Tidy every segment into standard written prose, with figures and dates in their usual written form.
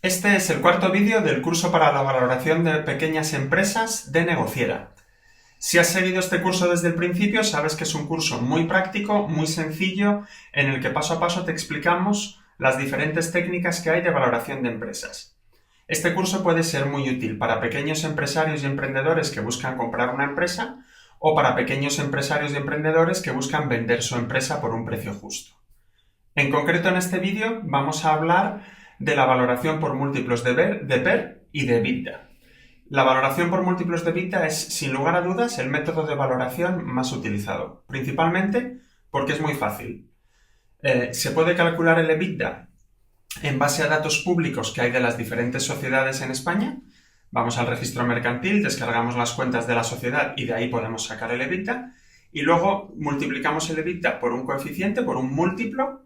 Este es el cuarto vídeo del curso para la valoración de pequeñas empresas de Negociera. Si has seguido este curso desde el principio, sabes que es un curso muy práctico, muy sencillo, en el que paso a paso te explicamos las diferentes técnicas que hay de valoración de empresas. Este curso puede ser muy útil para pequeños empresarios y emprendedores que buscan comprar una empresa o para pequeños empresarios y emprendedores que buscan vender su empresa por un precio justo. En concreto, en este vídeo vamos a hablar de la valoración por múltiplos de PER y de EBITDA. La valoración por múltiplos de EBITDA es, sin lugar a dudas, el método de valoración más utilizado, principalmente porque es muy fácil. Se puede calcular el EBITDA en base a datos públicos que hay de las diferentes sociedades en España. Vamos al registro mercantil, descargamos las cuentas de la sociedad y de ahí podemos sacar el EBITDA. Y luego multiplicamos el EBITDA por un coeficiente, por un múltiplo,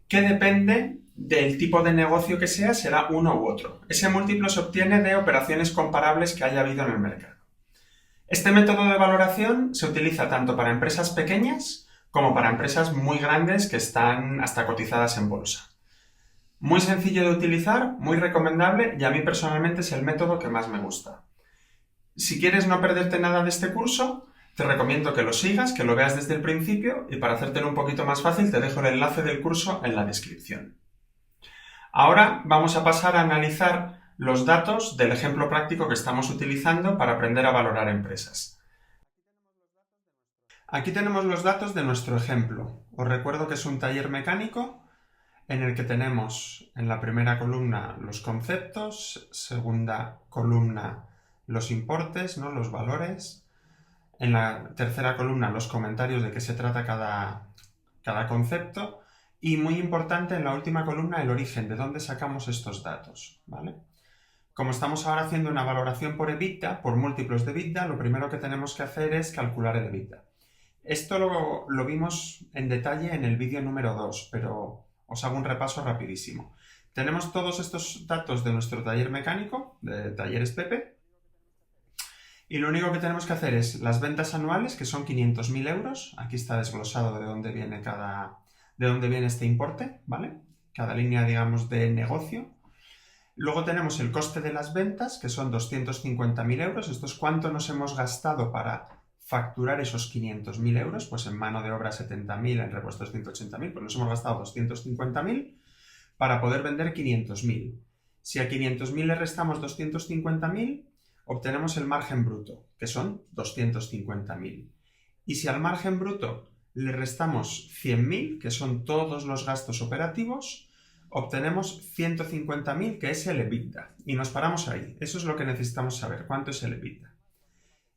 que depende del tipo de negocio que sea, será uno u otro. Ese múltiplo se obtiene de operaciones comparables que haya habido en el mercado. Este método de valoración se utiliza tanto para empresas pequeñas como para empresas muy grandes que están hasta cotizadas en bolsa. Muy sencillo de utilizar, muy recomendable y a mí personalmente es el método que más me gusta. Si quieres no perderte nada de este curso, te recomiendo que lo sigas, que lo veas desde el principio y para hacértelo un poquito más fácil te dejo el enlace del curso en la descripción. Ahora vamos a pasar a analizar los datos del ejemplo práctico que estamos utilizando para aprender a valorar empresas. Aquí tenemos los datos de nuestro ejemplo. Os recuerdo que es un taller mecánico en el que tenemos en la primera columna los conceptos, segunda columna los importes, ¿no? Los valores, en la tercera columna los comentarios de qué se trata cada concepto y, muy importante, en la última columna el origen, de dónde sacamos estos datos, ¿vale? Como estamos ahora haciendo una valoración por EBITDA, por múltiplos de EBITDA, lo primero que tenemos que hacer es calcular el EBITDA. Esto lo vimos en detalle en el vídeo número 2, pero os hago un repaso rapidísimo. Tenemos todos estos datos de nuestro taller mecánico, de Talleres Pepe, y lo único que tenemos que hacer es las ventas anuales, que son 500.000 euros. Aquí está desglosado de dónde viene este importe, ¿vale? Cada línea, digamos, de negocio. Luego tenemos el coste de las ventas, que son 250.000 euros. Esto es cuánto nos hemos gastado para facturar esos 500.000 euros, pues en mano de obra 70.000, en repuestos 180.000, pues nos hemos gastado 250.000 para poder vender 500.000. Si a 500.000 le restamos 250.000, obtenemos el margen bruto, que son 250.000. Y si al margen bruto le restamos 100.000, que son todos los gastos operativos, obtenemos 150.000, que es el EBITDA. Y nos paramos ahí. Eso es lo que necesitamos saber, cuánto es el EBITDA.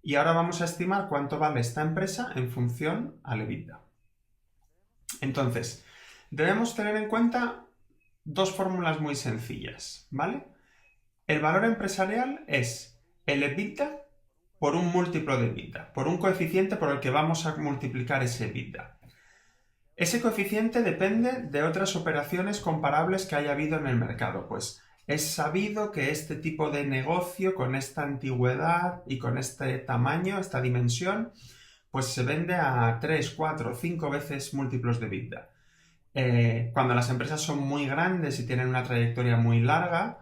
Y ahora vamos a estimar cuánto vale esta empresa en función al EBITDA. Entonces, debemos tener en cuenta dos fórmulas muy sencillas, ¿vale? El valor empresarial es el EBITDA por un múltiplo de EBITDA, por un coeficiente por el que vamos a multiplicar ese EBITDA. Ese coeficiente depende de otras operaciones comparables que haya habido en el mercado, pues es sabido que este tipo de negocio con esta antigüedad y con este tamaño, esta dimensión, pues se vende a 3, 4, 5 veces múltiplos de EBITDA. Cuando las empresas son muy grandes y tienen una trayectoria muy larga,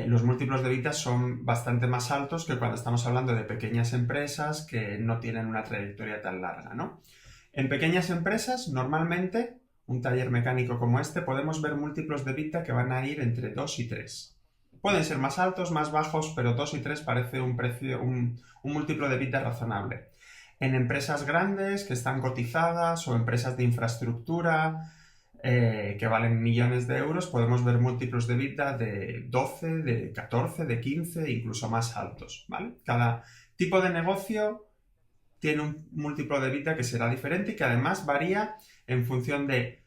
los múltiplos de EBITDA son bastante más altos que cuando estamos hablando de pequeñas empresas que no tienen una trayectoria tan larga, ¿no? En pequeñas empresas, normalmente, un taller mecánico como este, podemos ver múltiplos de EBITDA que van a ir entre 2 y 3. Pueden ser más altos, más bajos, pero 2 y 3 parece un múltiplo de EBITDA razonable. En empresas grandes que están cotizadas o empresas de infraestructura que valen millones de euros, podemos ver múltiplos de EBITDA de 12, de 14, de 15, incluso más altos, ¿vale? Cada tipo de negocio tiene un múltiplo de EBITDA que será diferente y que además varía en función de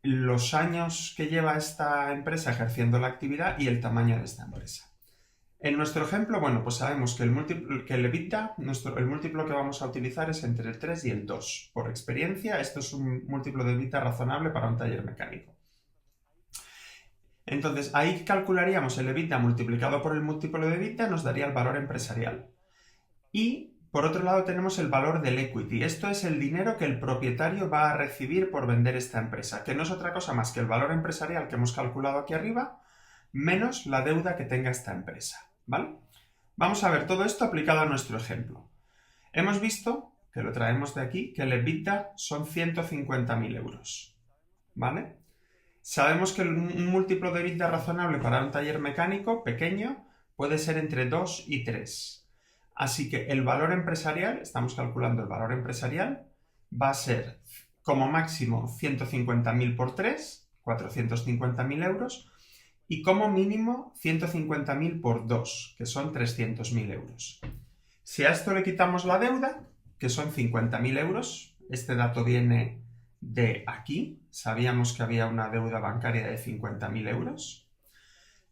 los años que lleva esta empresa ejerciendo la actividad y el tamaño de esta empresa. En nuestro ejemplo, bueno, pues sabemos que el EBITDA, el múltiplo que vamos a utilizar es entre el 3 y el 2. Por experiencia, esto es un múltiplo de EBITDA razonable para un taller mecánico. Entonces, ahí calcularíamos el EBITDA multiplicado por el múltiplo de EBITDA, nos daría el valor empresarial. Y, por otro lado, tenemos el valor del equity. Esto es el dinero que el propietario va a recibir por vender esta empresa, que no es otra cosa más que el valor empresarial que hemos calculado aquí arriba, menos la deuda que tenga esta empresa, ¿vale? Vamos a ver todo esto aplicado a nuestro ejemplo. Hemos visto, que lo traemos de aquí, que el EBITDA son 150.000 euros, ¿vale? Sabemos que un múltiplo de EBITDA razonable para un taller mecánico pequeño puede ser entre 2 y 3. Así que el valor empresarial, estamos calculando el valor empresarial, va a ser como máximo 150.000 por 3, 450.000 euros, y como mínimo 150.000 por 2, que son 300.000 euros. Si a esto le quitamos la deuda, que son 50.000 euros, este dato viene de aquí, sabíamos que había una deuda bancaria de 50.000 euros,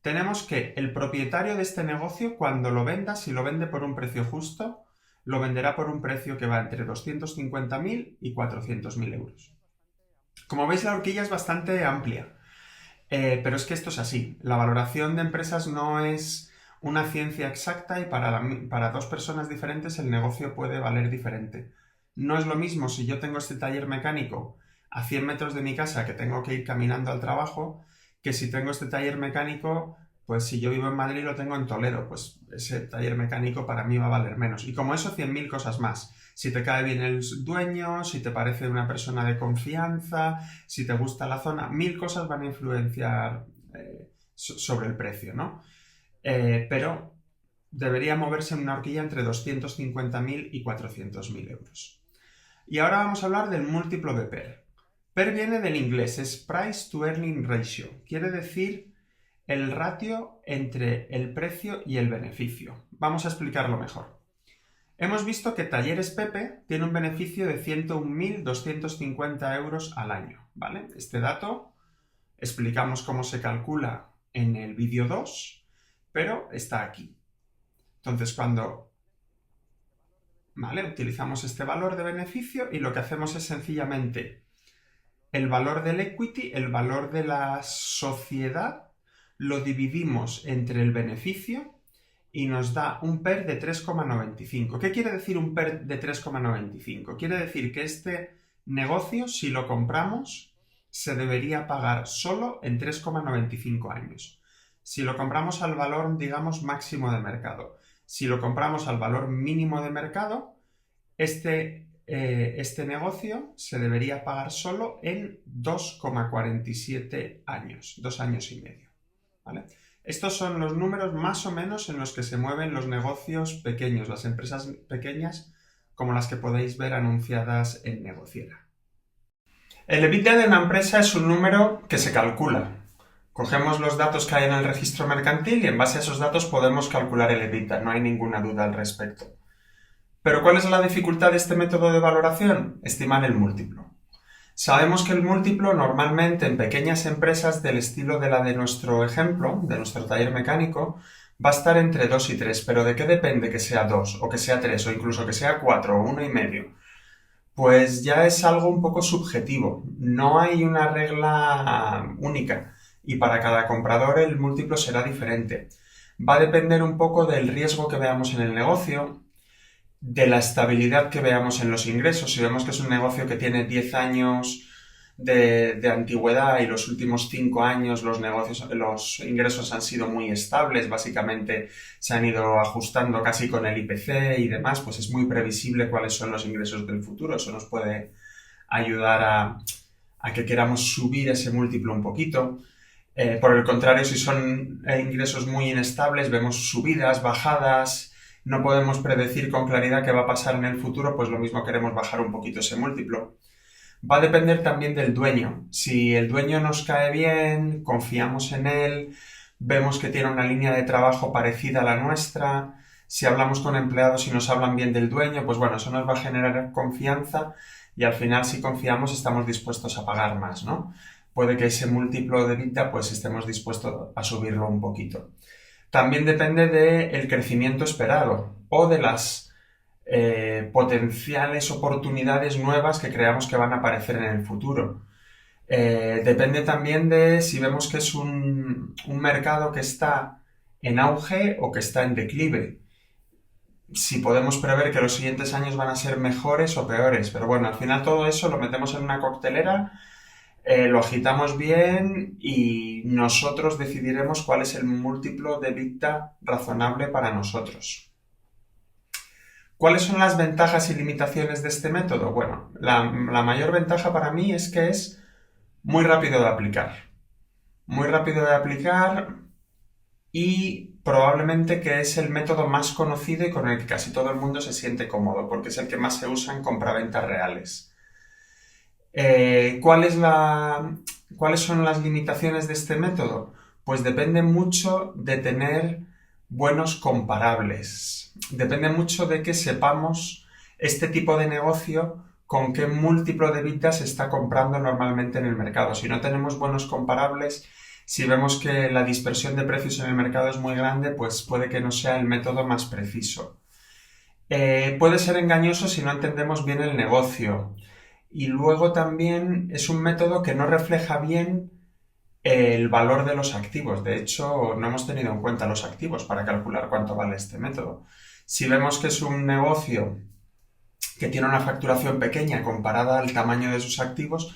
tenemos que el propietario de este negocio, cuando lo venda, si lo vende por un precio justo, lo venderá por un precio que va entre 250.000 y 400.000 euros. Como veis, la horquilla es bastante amplia, pero es que esto es así. La valoración de empresas no es una ciencia exacta y para dos personas diferentes el negocio puede valer diferente. No es lo mismo si yo tengo este taller mecánico a 100 metros de mi casa que tengo que ir caminando al trabajo, que si tengo este taller mecánico, pues si yo vivo en Madrid y lo tengo en Toledo, pues ese taller mecánico para mí va a valer menos. Y como eso, 100.000 cosas más. Si te cae bien el dueño, si te parece una persona de confianza, si te gusta la zona, 1.000 cosas van a influenciar sobre el precio, ¿no? Pero debería moverse en una horquilla entre 250.000 y 400.000 euros. Y ahora vamos a hablar del múltiplo de PER. PER viene del inglés, es Price to Earning Ratio. Quiere decir el ratio entre el precio y el beneficio. Vamos a explicarlo mejor. Hemos visto que Talleres Pepe tiene un beneficio de 101.250 euros al año, ¿vale? Este dato explicamos cómo se calcula en el vídeo 2, pero está aquí. Entonces, utilizamos este valor de beneficio y lo que hacemos es sencillamente el valor del equity, el valor de la sociedad, lo dividimos entre el beneficio y nos da un PER de 3,95. ¿Qué quiere decir un PER de 3,95? Quiere decir que este negocio, si lo compramos, se debería pagar solo en 3,95 años. Si lo compramos al valor, digamos, máximo de mercado. Si lo compramos al valor mínimo de mercado, este negocio se debería pagar solo en 2,47 años, 2 años y medio, ¿vale? Estos son los números más o menos en los que se mueven los negocios pequeños, las empresas pequeñas como las que podéis ver anunciadas en Negociera. El EBITDA de una empresa es un número que se calcula. Cogemos los datos que hay en el registro mercantil y en base a esos datos podemos calcular el EBITDA, no hay ninguna duda al respecto. ¿Pero cuál es la dificultad de este método de valoración? Estimar el múltiplo. Sabemos que el múltiplo normalmente en pequeñas empresas del estilo de la de nuestro ejemplo, de nuestro taller mecánico, va a estar entre 2 y 3. ¿Pero de qué depende que sea 2 o que sea 3 o incluso que sea 4 o 1,5? Pues ya es algo un poco subjetivo. No hay una regla única y para cada comprador el múltiplo será diferente. Va a depender un poco del riesgo que veamos en el negocio, de la estabilidad que veamos en los ingresos. Si vemos que es un negocio que tiene 10 años de antigüedad y los últimos 5 años los ingresos han sido muy estables, básicamente se han ido ajustando casi con el IPC y demás, pues es muy previsible cuáles son los ingresos del futuro. Eso nos puede ayudar a que queramos subir ese múltiplo un poquito. Por el contrario, si son ingresos muy inestables, vemos subidas, bajadas, no podemos predecir con claridad qué va a pasar en el futuro, pues lo mismo queremos bajar un poquito ese múltiplo. Va a depender también del dueño. Si el dueño nos cae bien, confiamos en él, vemos que tiene una línea de trabajo parecida a la nuestra, si hablamos con empleados y nos hablan bien del dueño, pues bueno, eso nos va a generar confianza y al final si confiamos estamos dispuestos a pagar más, ¿no? Puede que ese múltiplo de EBITDA pues estemos dispuestos a subirlo un poquito. También depende del crecimiento esperado o de las potenciales oportunidades nuevas que creamos que van a aparecer en el futuro. Depende también de si vemos que es un mercado que está en auge o que está en declive. Si podemos prever que los siguientes años van a ser mejores o peores. Pero bueno, al final todo eso lo metemos en una coctelera lo agitamos bien y nosotros decidiremos cuál es el múltiplo de EBITDA razonable para nosotros. ¿Cuáles son las ventajas y limitaciones de este método? Bueno, la mayor ventaja para mí es que es muy rápido de aplicar. Muy rápido de aplicar y probablemente que es el método más conocido y con el que casi todo el mundo se siente cómodo, porque es el que más se usa en compraventas reales. ¿Cuáles son las limitaciones de este método? Pues depende mucho de tener buenos comparables. Depende mucho de que sepamos este tipo de negocio con qué múltiplo de EBITDA se está comprando normalmente en el mercado. Si no tenemos buenos comparables, si vemos que la dispersión de precios en el mercado es muy grande, pues puede que no sea el método más preciso. Puede ser engañoso si no entendemos bien el negocio. Y luego también es un método que no refleja bien el valor de los activos. De hecho, no hemos tenido en cuenta los activos para calcular cuánto vale este método. Si vemos que es un negocio que tiene una facturación pequeña comparada al tamaño de sus activos,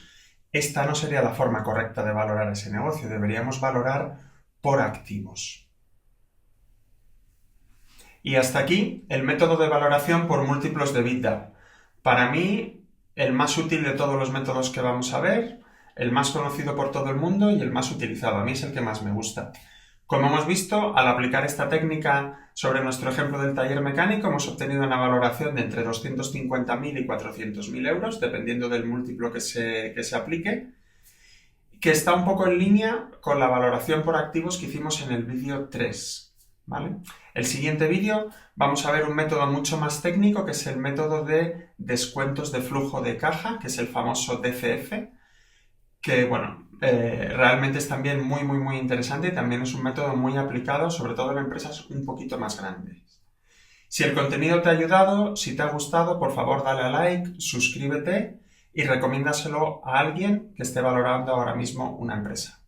esta no sería la forma correcta de valorar ese negocio. Deberíamos valorar por activos. Y hasta aquí el método de valoración por múltiplos de EBITDA. Para mí, el más útil de todos los métodos que vamos a ver, el más conocido por todo el mundo y el más utilizado. A mí es el que más me gusta. Como hemos visto, al aplicar esta técnica sobre nuestro ejemplo del taller mecánico, hemos obtenido una valoración de entre 250.000 y 400.000 euros, dependiendo del múltiplo que se aplique, que está un poco en línea con la valoración por activos que hicimos en el vídeo 3. ¿Vale? El siguiente vídeo vamos a ver un método mucho más técnico, que es el método de descuentos de flujo de caja, que es el famoso DCF, que bueno, realmente es también muy interesante y también es un método muy aplicado, sobre todo en empresas un poquito más grandes. Si el contenido te ha ayudado, si te ha gustado, por favor dale a like, suscríbete y recomiéndaselo a alguien que esté valorando ahora mismo una empresa.